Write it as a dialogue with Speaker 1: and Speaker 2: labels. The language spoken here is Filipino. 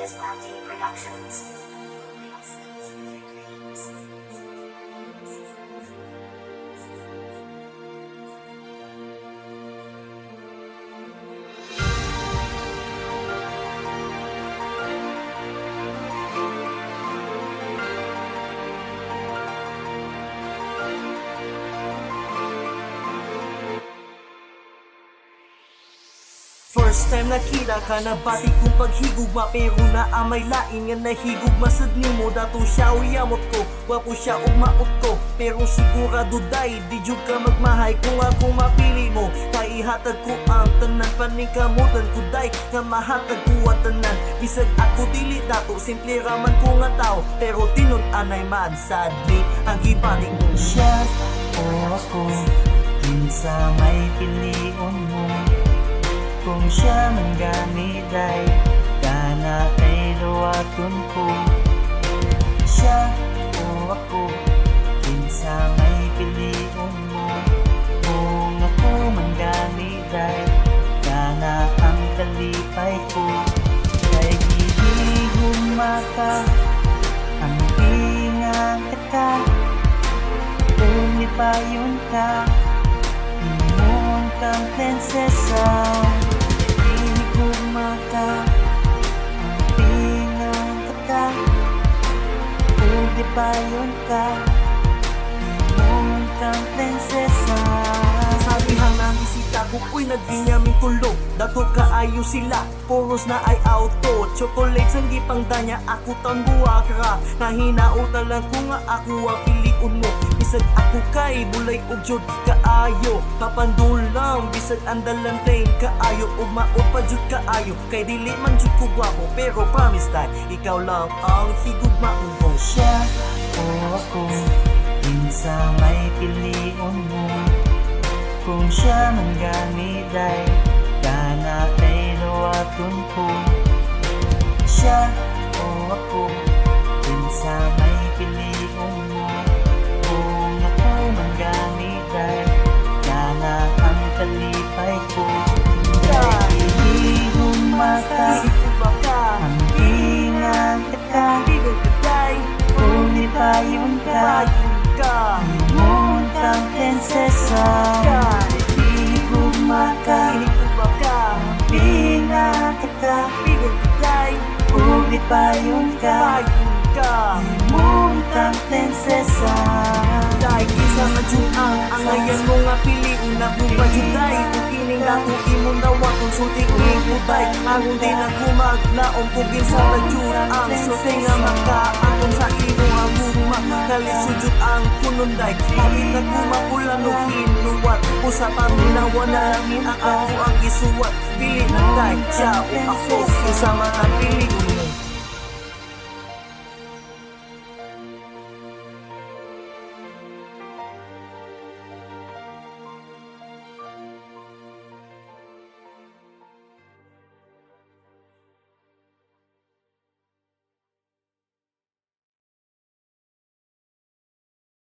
Speaker 1: Productions.
Speaker 2: First time nakita ka na batik kong paghigugma, pero na amay lain nga nahigugma sad nimo. Dato siya uyamot ko, wapo siya ugmaot ko, pero sigurado day di jud ka magmahay kung ako mapili mo. Kaihatag ko ang tanan, paningkamutan ko day nga mahatag ko ang tanan. Bisag ako dili dato, simple raman ko nga tao, pero tinud anay man sadly ang gibaling mo. Siya o ako, kinsa may pilion mo. Kung siya man gamiday, kana ay luwaton ko. Siya o ako, kinsa may pilion mo. Kung ako man gamiday, kana ang kalipay ko. Kay gihigugma ka, ang pingang ka, kung ipayon ka, imong kang prinsesa. Mata ang pingang ka, ugi payon ka, imong kang prinsesa. Sabihang ng isita ko ko'y nagdinyaming tulog, dato kaayo sila, puros na ay auto. Chocolates ang gipangdanya, ako tang buwakra. Nahinauta lang ko nga ako ang piliun mo. Bisag ako kay bulay og jud kaayo, papandulang bisag andalan plain kaayo, ug maot pa jud kaayo. Kay dili man jud ko gwapo, pero promise tayo, ikaw lang ang higugmaon ko. Siya o ako, kinsa may pilion mo. Kung siya man gamiday, kana ay luwaton ko. Siya o ako, kinsa may pilion mo. Kung ako man gamiday, kana ang kalipay ko. Dahil humaka, ang pingang ka, kung ipayon ka, imong kang prinsesa. Humaka, ang pingang ka, kung ipayon ka, imong kang prinsesa. Dahil kisa nga junang, ang ayan mo nga piliin na bumajuday. Kung kining ako imong nawa, kung suting ikutay, akong din ako maglaong pugin sa tagjurang. Suti nga makaangon sa imo ang guruma, nalisudjud ang kununday. Hawit na kumapulan o hinuwat, usapan minawa na langin ang ako ang isuwat. Pili na day, siya o ako, sa mga piliin